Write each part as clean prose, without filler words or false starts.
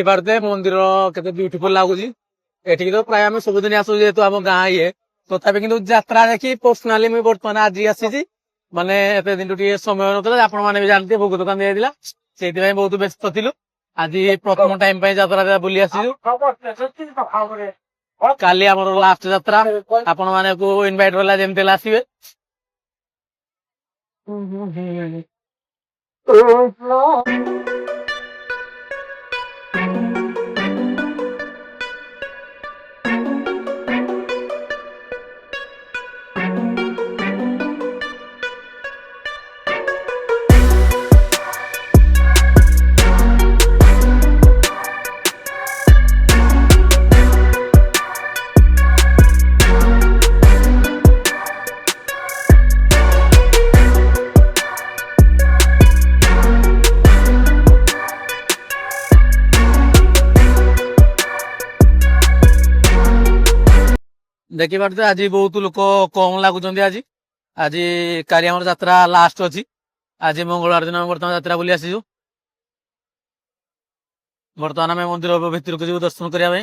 मंदिर केते ब्यूटीफुल लगुच एठिक तो प्राय आम सबुदिन आसू जेहेतु आम गाँ ये तथापि किंतु यात्रा देखी पर्सनाली मुझे बर्तमान आज आसी माने एते दिन समय ना आपण मैंने भी जानते भोग दुकान दिया से बहुत व्यस्त थिलु आज प्रथम टाइम यात्रा बुली आसीजु काली आमर लास्ट यात्रा आपण माने को इनवाइट होला जेमते आसीबे देखी पारे आज बहुत लोक कम लगुच आज आज कारियामर यात्रा लास्ट अच्छी आज मंगलवार दिन बर्तमान यात्रा बुली आसीजु बर्तमान आम मंदिर भितर को जीव दर्शन करने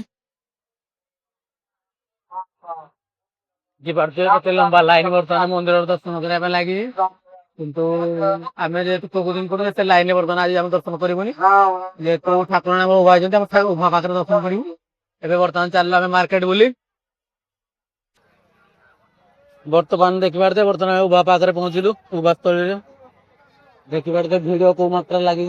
लंबा लाइन बर्तमान मंदिर दर्शन करने लगी किंतु आम जेहतु प्रभुदिन कर लाइन बर्तमान आज आम दर्शन करूनी जेहतु ठाकुर उभा उभा पाखे दर्शन करूँ एवं बर्तमान चल आम मार्केट बुली बर्तमान देखिए बर्तमान उभा पाखे पहुंचलु उभा स्थल देखिए भिड़ को मात्रा लगी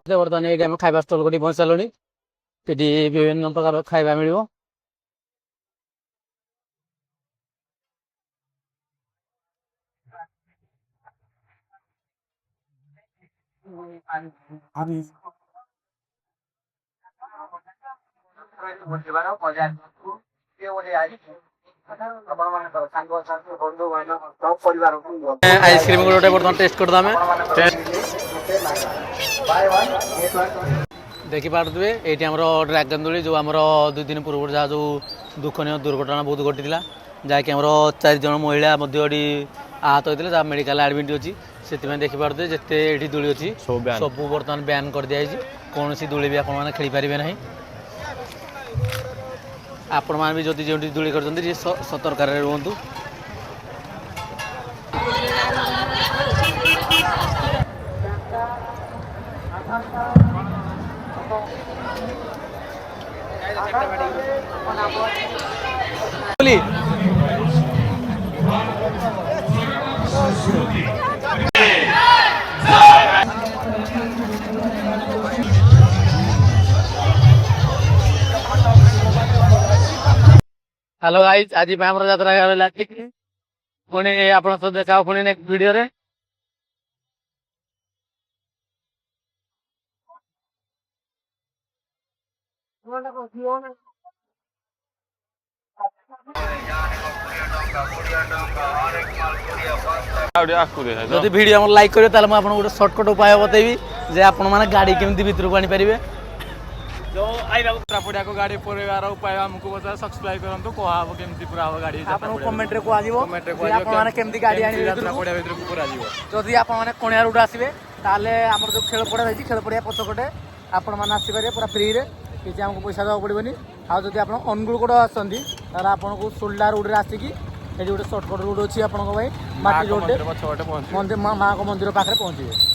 बर्तमान ये खाଇବା स्टल को पहुंच सारे विभिन्न प्रकार खाଇବା मिल आइसक्रीम गोटे बर्तमान टेस्ट करदे देखी पारे ये ड्रागन दोली जो आम 2 दिन पूर्व जहाँ जो दुखनीय दुर्घटना बहुत घटी जहाँकि आम 4 जन महिला आहत होते जहाँ मेडिकल एडमिट अच्छी से देखिपे जिते ये दोली अच्छी सब बर्तमान बैन कर दिखाई कौन सी दोली भी आपने खेली पारे ना आपण मैंने भी जदि जो दोली कर सतर्क रुहतु हेलो गाइस आज यात्रा पुणी आप देखा पुणी नेक्स्ट वीडियो रे जदि वीडियो लाइक करेंगे मुझे गोटे सर्टकट उपाय बतेबी जे आपण मैंने गाड़ी केमती भितर को आनी पारे जो पड़ा को गाड़ी परिवार उपाय हमको बता सब्सक्राइब करंतु को हाबो केमती पूरा हो गाड़ी आपन कमेंट रे को आजिवो आपन माने केमती गाड़ी आनी यात्रा पड़ा भीतर को पूरा आजिवो जदि आपन माने कोणिया रोड आसीबे ताले हमर जो खेल पड़ा रही खेल पड़िया पछकटे आपन माने आसी पारे पूरा फ्री रे किसी हमको पैसा देवा पड़ोनी आ जब आप अनुगुलकोट आसती आपन को सोल्डा रोड आसिकी ये गोटे सर्टकट रोड अच्छी आपंक माटी रोड माँ को मंदिर पाखे पहुँचे।